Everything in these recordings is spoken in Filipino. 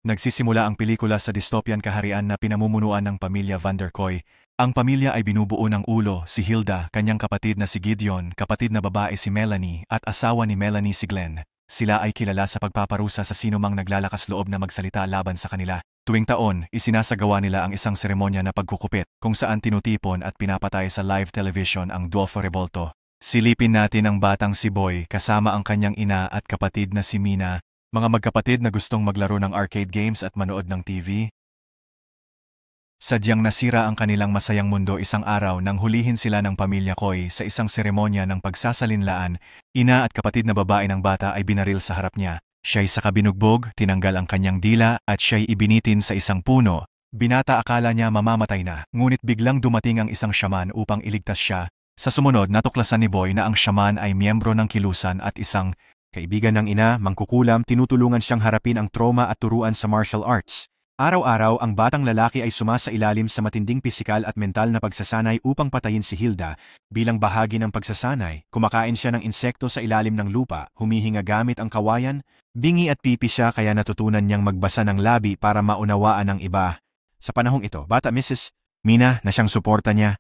Nagsisimula ang pelikula sa dystopian kaharian na pinamumunuan ng pamilya Van der Koy. Ang pamilya ay binubuo ng ulo, si Hilda, kanyang kapatid na si Gideon, kapatid na babae si Melanie, at asawa ni Melanie si Glenn. Sila ay kilala sa pagpaparusa sa sinumang naglalakas loob na magsalita laban sa kanila. Tuwing taon, isinasagawa nila ang isang seremonya na pagkukupit, kung saan tinutipon at pinapatay sa live television ang Dolfo Revolto. Silipin natin ang batang si Boy kasama ang kanyang ina at kapatid na si Mina, mga magkapatid na gustong maglaro ng arcade games at manood ng TV. Sadyang nasira ang kanilang masayang mundo isang araw nang hulihin sila ng pamilya Koy sa isang seremonya ng pagsasalinlaan. Ina at kapatid na babae ng bata ay binaril sa harap niya. Siya'y sa kabinugbog, tinanggal ang kanyang dila at siya'y ibinitin sa isang puno. Binata akala niya mamamatay na, ngunit biglang dumating ang isang syaman upang iligtas siya. Sa sumunod, natuklasan ni Boy na ang syaman ay miyembro ng kilusan at isang kaibigan ng ina, mangkukulam, tinutulungan siyang harapin ang trauma at turuan sa martial arts. Araw-araw ang batang lalaki ay sumasailalim sa matinding pisikal at mental na pagsasanay upang patayin si Hilda. Bilang bahagi ng pagsasanay, kumakain siya ng insekto sa ilalim ng lupa, humihinga gamit ang kawayan, bingi at pipi siya kaya natutunan niyang magbasa ng labi para maunawaan ang iba. Sa panahong ito, bata Mrs. Mina na siyang suporta niya.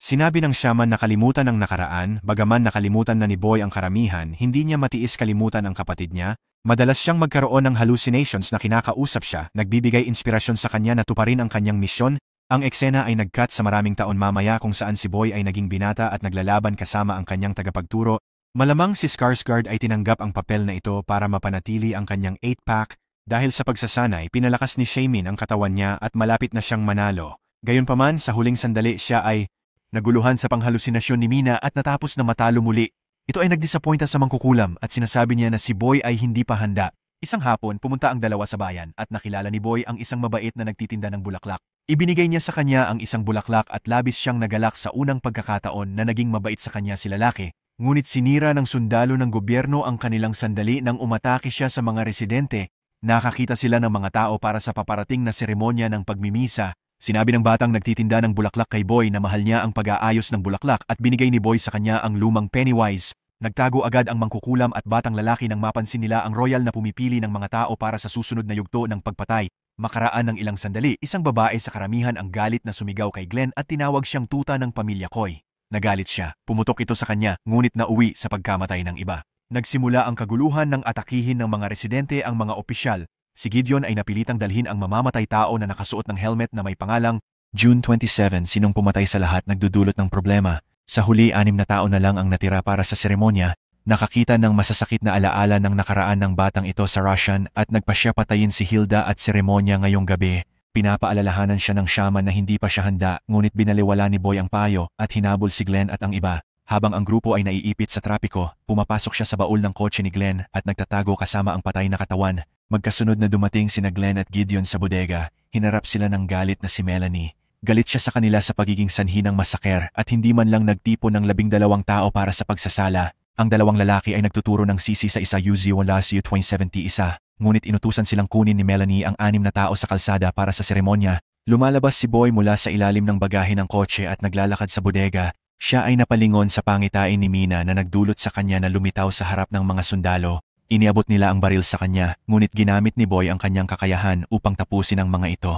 Sinabi ng shaman na kalimutan ang nakaraan, bagaman nakalimutan na ni Boy ang karamihan, hindi niya matiis kalimutan ang kapatid niya. Madalas siyang magkaroon ng hallucinations na kinakausap siya, nagbibigay inspirasyon sa kanya na tuparin ang kanyang misyon. Ang eksena ay nag-cut sa maraming taon mamaya kung saan si Boy ay naging binata at naglalaban kasama ang kanyang tagapagturo. Malamang si Skarsgård ay tinanggap ang papel na ito para mapanatili ang kanyang 8-pack. Dahil sa pagsasanay, pinalakas ni Shamin ang katawan niya at malapit na siyang manalo. Gayunpaman, sa huling sandali siya ay naguluhan sa panghalusinasyon ni Mina at natapos na matalo muli. Ito ay nagdisappointa sa mangkukulam at sinasabi niya na si Boy ay hindi pa handa. Isang hapon, pumunta ang dalawa sa bayan at nakilala ni Boy ang isang mabait na nagtitinda ng bulaklak. Ibinigay niya sa kanya ang isang bulaklak at labis siyang nagalak sa unang pagkakataon na naging mabait sa kanya si lalaki. Ngunit sinira ng sundalo ng gobyerno ang kanilang sandali nang umatake siya sa mga residente. Nakakita sila ng mga tao para sa paparating na seremonya ng pagmimisa. Sinabi ng batang nagtitinda ng bulaklak kay Boy na mahal niya ang pag-aayos ng bulaklak at binigay ni Boy sa kanya ang lumang Pennywise. Nagtago agad ang mangkukulam at batang lalaki nang mapansin nila ang royal na pumipili ng mga tao para sa susunod na yugto ng pagpatay. Makaraan ng ilang sandali, isang babae sa karamihan ang galit na sumigaw kay Glenn at tinawag siyang tuta ng pamilya Koy. Nagalit siya, pumutok ito sa kanya, ngunit nauwi sa pagkamatay ng iba. Nagsimula ang kaguluhan ng atakihin ng mga residente ang mga opisyal. Si Gideon ay napilitang dalhin ang mamamatay tao na nakasuot ng helmet na may pangalang June 27. Sinong pumatay sa lahat nagdudulot ng problema. Sa huli, 6 na tao na lang ang natira para sa seremonya. Nakakita ng masasakit na alaala ng nakaraan ng batang ito sa Russian at nagpasya patayin si Hilda at seremonya ngayong gabi. Pinapaalalahanan siya ng shaman na hindi pa siya handa, ngunit binaliwala ni Boy ang payo at hinabol si Glenn at ang iba. Habang ang grupo ay naiipit sa trapiko, pumapasok siya sa baul ng kotse ni Glenn at nagtatago kasama ang patay na katawan. Magkasunod na dumating sina Glenn at Gideon sa bodega. Hinarap sila ng galit na si Melanie. Galit siya sa kanila sa pagiging sanhi ng masaker at hindi man lang nagtipon ng 12 tao para sa pagsasala. Ang dalawang lalaki ay nagtuturo ng sisi sa isa UZ-1 2071, ngunit inutusan silang kunin ni Melanie ang 6 na tao sa kalsada para sa seremonya. Lumalabas si Boy mula sa ilalim ng bagahe ng kotse at naglalakad sa bodega. Siya ay napalingon sa pangitain ni Mina na nagdulot sa kanya na lumitaw sa harap ng mga sundalo. Iniabot nila ang baril sa kanya, ngunit ginamit ni Boy ang kanyang kakayahan upang tapusin ang mga ito.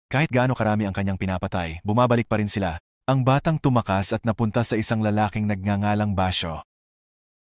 Kahit gaano karami ang kanyang pinapatay, bumabalik pa rin sila. Ang batang tumakas at napunta sa isang lalaking nagngangalang Basyo.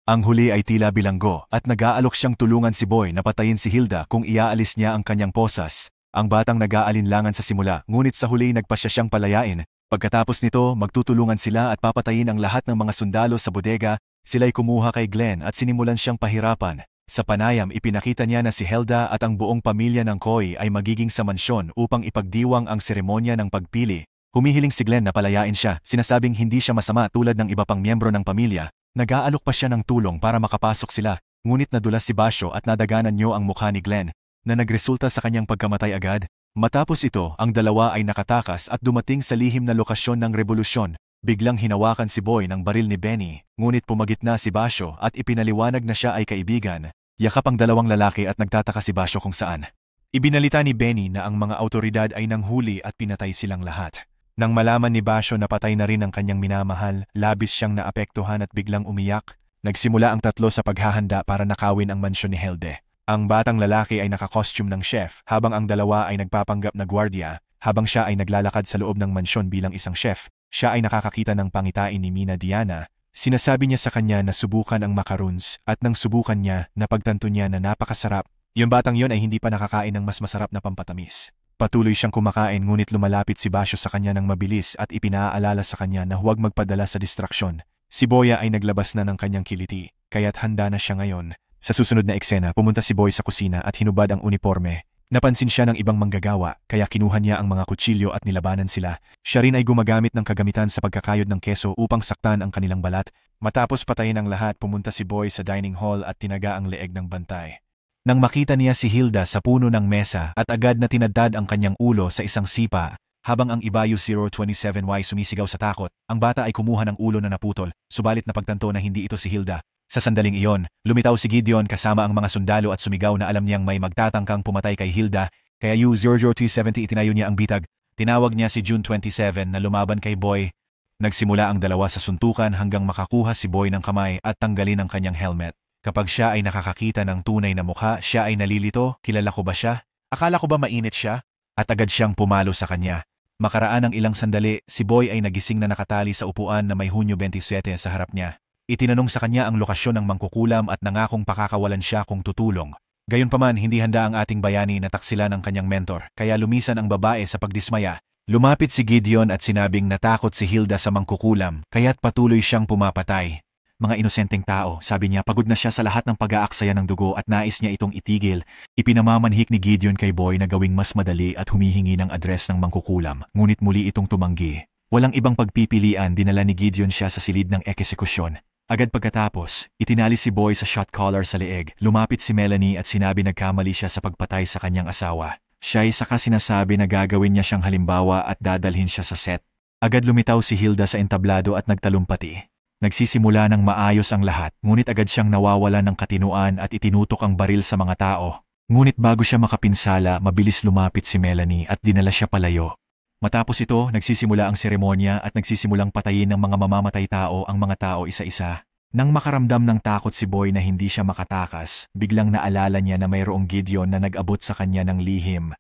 Ang huli ay tila bilanggo at nag-aalok siyang tulungan si Boy na patayin si Hilda kung iaalis niya ang kanyang posas. Ang batang nag-aalinlangan sa simula, ngunit sa huli nagpasya siyang palayain. Pagkatapos nito, magtutulungan sila at papatayin ang lahat ng mga sundalo sa bodega. Sila'y kumuha kay Glenn at sinimulan siyang pahirapan. Sa panayam, ipinakita niya na si Hilda at ang buong pamilya ng Koy ay magiging sa mansyon upang ipagdiwang ang seremonya ng pagpili. Humihiling si Glenn na palayain siya, sinasabing hindi siya masama tulad ng iba pang miyembro ng pamilya. Nag-aalok pa siya ng tulong para makapasok sila, ngunit nadulas si Basyo at nadaganan niyo ang mukha ni Glenn, na nagresulta sa kanyang pagkamatay agad. Matapos ito, ang dalawa ay nakatakas at dumating sa lihim na lokasyon ng revolusyon. Biglang hinawakan si Boy ng baril ni Benny, ngunit pumagitna si Basyo at ipinaliwanag na siya ay kaibigan. Yakap ang dalawang lalaki at nagtataka si Basyo kung saan. Ibinalita ni Benny na ang mga autoridad ay nanghuli at pinatay silang lahat. Nang malaman ni Basyo na patay na rin ang kanyang minamahal, labis siyang naapektuhan at biglang umiyak. Nagsimula ang tatlo sa paghahanda para nakawin ang mansyon ni Hilde. Ang batang lalaki ay naka-costume ng chef habang ang dalawa ay nagpapanggap na gwardiya habang siya ay naglalakad sa loob ng mansyon bilang isang chef. Siya ay nakakakita ng pangitain ni Mina Diana. Sinasabi niya sa kanya na subukan ang macaroons at nang subukan niya, napagtanto niya na napakasarap. Yung batang yon ay hindi pa nakakain ng mas masarap na pampatamis. Patuloy siyang kumakain ngunit lumalapit si Basyo sa kanya ng mabilis at ipinaalala sa kanya na huwag magpadala sa distraksyon. Si Boya ay naglabas na ng kanyang kiliti, kaya't handa na siya ngayon. Sa susunod na eksena, pumunta si Boy sa kusina at hinubad ang uniforme. Napansin siya ng ibang manggagawa, kaya kinuha niya ang mga kutsilyo at nilabanan sila. Siya rin ay gumagamit ng kagamitan sa pagkakayod ng keso upang saktan ang kanilang balat. Matapos patayin ang lahat, pumunta si Boy sa dining hall at tinaga ang leeg ng bantay. Nang makita niya si Hilda sa puno ng mesa at agad na tinadtad ang kanyang ulo sa isang sipa, habang ang Ibayu 027Y sumisigaw sa takot, ang bata ay kumuha ng ulo na naputol, subalit napagtanto na hindi ito si Hilda. Sa sandaling iyon, lumitaw si Gideon kasama ang mga sundalo at sumigaw na alam niyang may magtatangkang pumatay kay Hilda, kaya U00270 itinayo niya ang bitag. Tinawag niya si June 27 na lumaban kay Boy. Nagsimula ang dalawa sa suntukan hanggang makakuha si Boy ng kamay at tanggalin ang kanyang helmet. Kapag siya ay nakakakita ng tunay na mukha, siya ay nalilito. Kilala ko ba siya? Akala ko ba mainit siya? At agad siyang pumalo sa kanya. Makaraan ng ilang sandali, si Boy ay nagising na nakatali sa upuan na may Hunyo 27 sa harap niya. Itinanong sa kanya ang lokasyon ng mangkukulam at nangakong pakakawalan siya kung tutulong. Gayunpaman, hindi handa ang ating bayani na taksilan ang kanyang mentor, kaya lumisan ang babae sa pagdismaya. Lumapit si Gideon at sinabing natakot si Hilda sa mangkukulam, kaya't patuloy siyang pumapatay. Mga inosenteng tao, sabi niya, pagod na siya sa lahat ng pag-aaksaya ng dugo at nais niya itong itigil. Ipinamamanhik ni Gideon kay Boy na gawing mas madali at humihingi ng address ng mangkukulam, ngunit muli itong tumanggi. Walang ibang pagpipilian, dinala ni Gideon siya sa silid ng eksekusyon. Agad pagkatapos, itinali si Boy sa shot collar sa leeg. Lumapit si Melanie at sinabi nagkamali siya sa pagpatay sa kanyang asawa. Siya ay saka sinasabi na gagawin niya siyang halimbawa at dadalhin siya sa set. Agad lumitaw si Hilda sa entablado at nagtalumpati. Nagsisimula ng maayos ang lahat, ngunit agad siyang nawawala ng katinuan at itinutok ang baril sa mga tao. Ngunit bago siya makapinsala, mabilis lumapit si Melanie at dinala siya palayo. Matapos ito, nagsisimula ang seremonya at nagsisimulang patayin ng mga mamamatay tao ang mga tao isa-isa. Nang makaramdam ng takot si Boy na hindi siya makatakas, biglang naalala niya na mayroong Gideon na nag-abot sa kanya ng lihim.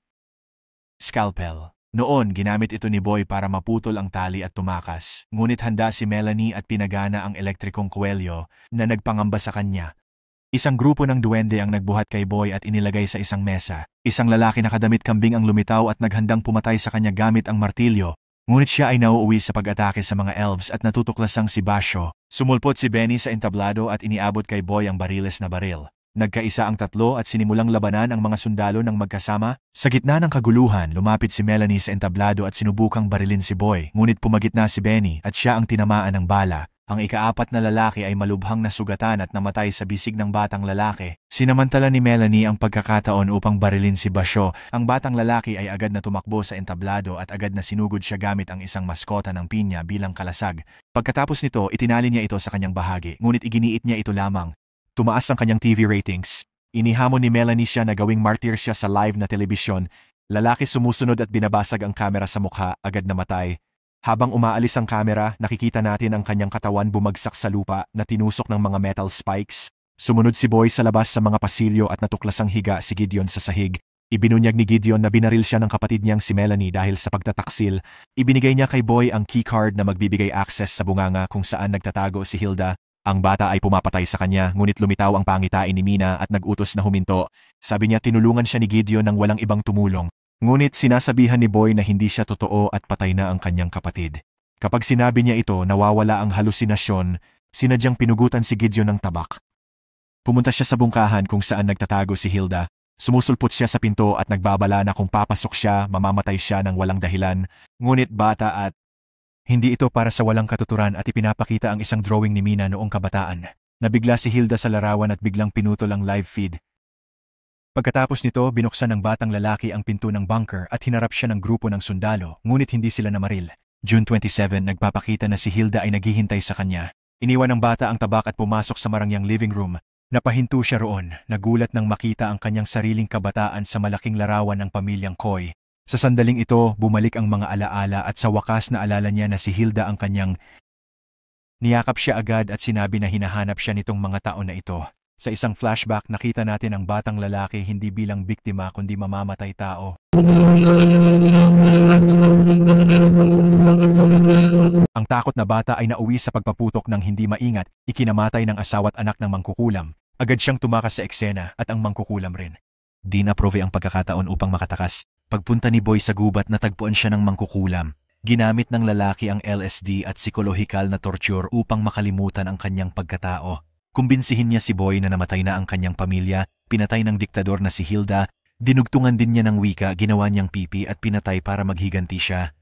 Scalpel. Noon, ginamit ito ni Boy para maputol ang tali at tumakas. Ngunit handa si Melanie at pinagana ang elektrikong kuwelyo na nagpangamba sa kanya. Isang grupo ng duwende ang nagbuhat kay Boy at inilagay sa isang mesa. Isang lalaki nakadamit kambing ang lumitaw at naghandang pumatay sa kanya gamit ang martilyo. Ngunit siya ay nauuwi sa pag-atake sa mga elves at natutuklasang si Basyo. Sumulpot si Benny sa entablado at iniabot kay Boy ang bariles na baril. Nagkaisa ang tatlo at sinimulang labanan ang mga sundalo ng magkasama. Sa gitna ng kaguluhan, lumapit si Melanie sa entablado at sinubukang barilin si Boy. Ngunit pumagitna si Benny at siya ang tinamaan ng bala. Ang ikaapat na lalaki ay malubhang nasugatan at namatay sa bisig ng batang lalaki. Sinamantala ni Melanie ang pagkakataon upang barilin si Basyo. Ang batang lalaki ay agad na tumakbo sa entablado at agad na sinugod siya gamit ang isang maskota ng pinya bilang kalasag. Pagkatapos nito, itinali niya ito sa kanyang bahagi, ngunit iginiit niya ito lamang. Tumaas ang kanyang TV ratings. Inihamon ni Melanie siya na gawing martyr siya sa live na telebisyon. Lalaki sumusunod at binabasag ang kamera sa mukha, agad namatay. Habang umaalis ang kamera, nakikita natin ang kanyang katawan bumagsak sa lupa na tinusok ng mga metal spikes. Sumunod si Boy sa labas sa mga pasilyo at natuklasang higa si Gideon sa sahig. Ibinunyag ni Gideon na binaril siya ng kapatid niyang si Melanie dahil sa pagtataksil. Ibinigay niya kay Boy ang keycard na magbibigay access sa bunganga kung saan nagtatago si Hilda. Ang bata ay pumapatay sa kanya, ngunit lumitaw ang pangitain ni Mina at nag-utos na huminto. Sabi niya tinulungan siya ni Gideon nang walang ibang tumulong. Ngunit sinasabihan ni Boy na hindi siya totoo at patay na ang kanyang kapatid. Kapag sinabi niya ito, nawawala ang halusinasyon, sinadyang pinugutan si Gideon ng tabak. Pumunta siya sa bungkahan kung saan nagtatago si Hilda. Sumusulpot siya sa pinto at nagbabala na kung papasok siya, mamamatay siya ng walang dahilan. Ngunit bata at hindi ito para sa walang katuturan at ipinapakita ang isang drawing ni Mina noong kabataan. Nabigla si Hilda sa larawan at biglang pinutol ang live feed. Pagkatapos nito, binuksan ng batang lalaki ang pinto ng bunker at hinarap siya ng grupo ng sundalo, ngunit hindi sila namaril. June 27, nagpapakita na si Hilda ay naghihintay sa kanya. Iniwan ng bata ang tabak at pumasok sa marangyang living room. Napahinto siya roon, nagulat nang makita ang kanyang sariling kabataan sa malaking larawan ng pamilyang Koy. Sa sandaling ito, bumalik ang mga alaala at sa wakas na alala niya na si Hilda ang kanyang. Niyakap siya agad at sinabi na hinahanap siya nitong mga taon na ito. Sa isang flashback, nakita natin ang batang lalaki hindi bilang biktima kundi mamamatay tao. Ang takot na bata ay nauwi sa pagpaputok ng hindi maingat, ikinamatay ng asawa't anak ng mangkukulam. Agad siyang tumakas sa eksena at ang mangkukulam rin. Di na-prove ang pagkakataon upang makatakas. Pagpunta ni Boy sa gubat, natagpuan siya ng mangkukulam. Ginamit ng lalaki ang LSD at psikolohikal na torture upang makalimutan ang kanyang pagkatao. Kumbinsihin niya si Boy na namatay na ang kanyang pamilya, pinatay ng diktador na si Hilda, dinugtungan din niya ng wika, ginawa niyang pipi at pinatay para maghiganti siya.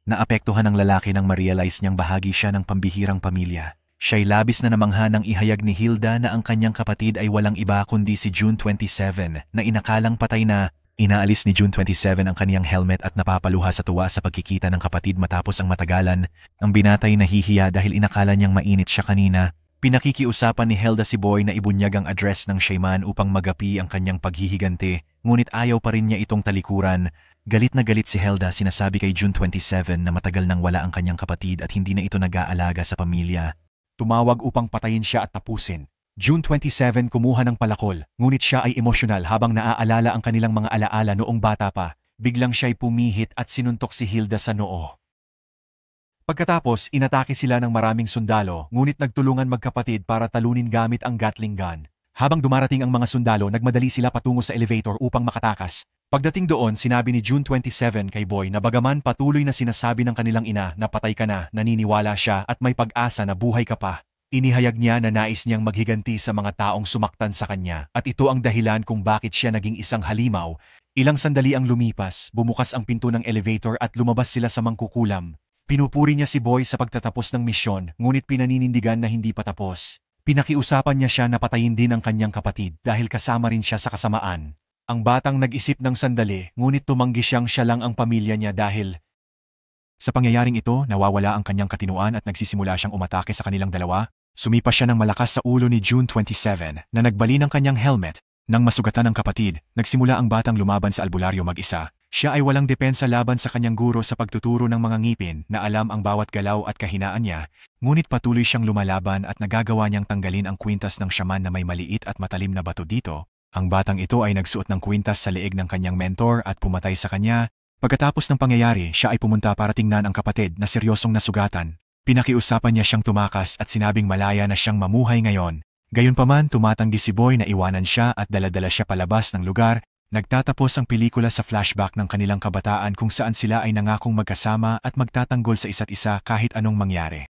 Naapektuhan ng lalaki nang ma-realize niyang bahagi siya ng pambihirang pamilya. Siya'y labis na namangha nang ihayag ni Hilda na ang kanyang kapatid ay walang iba kundi si June 27 na inakalang patay na. Inaalis ni June 27 ang kaniyang helmet at napapaluha sa tuwa sa pagkikita ng kapatid matapos ang matagalan. Ang binatay nahihiya dahil inakala niyang mainit siya kanina. Pinakikiusapan ni Hilda si Boy na ibunyag ang address ng shaman upang magapi ang kanyang paghihiganti, ngunit ayaw pa rin niya itong talikuran. Galit na galit si Hilda, sinasabi kay June 27 na matagal nang wala ang kanyang kapatid at hindi na ito nag-aalaga sa pamilya. Tumawag upang patayin siya at tapusin. June 27 kumuha ng palakol, ngunit siya ay emosyonal habang naaalala ang kanilang mga alaala noong bata pa. Biglang siya'y pumihit at sinuntok si Hilda sa noo. Pagkatapos, inatake sila ng maraming sundalo, ngunit nagtulungan magkapatid para talunin gamit ang Gatling gun. Habang dumarating ang mga sundalo, nagmadali sila patungo sa elevator upang makatakas. Pagdating doon, sinabi ni June 27 kay Boy na bagaman patuloy na sinasabi ng kanilang ina na patay ka na, naniniwala siya at may pag-asa na buhay ka pa. Inihayag niya na nais niyang maghiganti sa mga taong sumaktan sa kanya at ito ang dahilan kung bakit siya naging isang halimaw. Ilang sandali ang lumipas, bumukas ang pinto ng elevator at lumabas sila sa mangkukulam. Pinupuri niya si Boy sa pagtatapos ng misyon, ngunit pinaninindigan na hindi pa tapos. Pinakiusapan niya siya na patayin din ang kanyang kapatid dahil kasama rin siya sa kasamaan. Ang batang nag-isip ng sandali, ngunit tumanggi siyang siya lang ang pamilya niya dahil sa pangyayaring ito, nawawala ang kanyang katinuan at nagsisimula siyang umatake sa kanilang dalawa. Sumipa siya ng malakas sa ulo ni June 27 na nagbali ng kanyang helmet. Nang masugatan ng kapatid, nagsimula ang batang lumaban sa albularyo mag-isa. Siya ay walang depensa laban sa kanyang guro sa pagtuturo ng mga ngipin na alam ang bawat galaw at kahinaan niya, ngunit patuloy siyang lumalaban at nagagawa niyang tanggalin ang kwintas ng shaman na may maliit at matalim na bato dito. Ang batang ito ay nagsuot ng kwintas sa leeg ng kanyang mentor at pumatay sa kanya. Pagkatapos ng pangyayari, siya ay pumunta para tingnan ang kapatid na seryosong nasugatan. Pinakiusapan niya siyang tumakas at sinabing malaya na siyang mamuhay ngayon. Gayunpaman, tumatanggi si Boy na iwanan siya at daladala siya palabas ng lugar. Nagtatapos ang pelikula sa flashback ng kanilang kabataan kung saan sila ay nangakong magkasama at magtatanggol sa isa't isa kahit anong mangyari.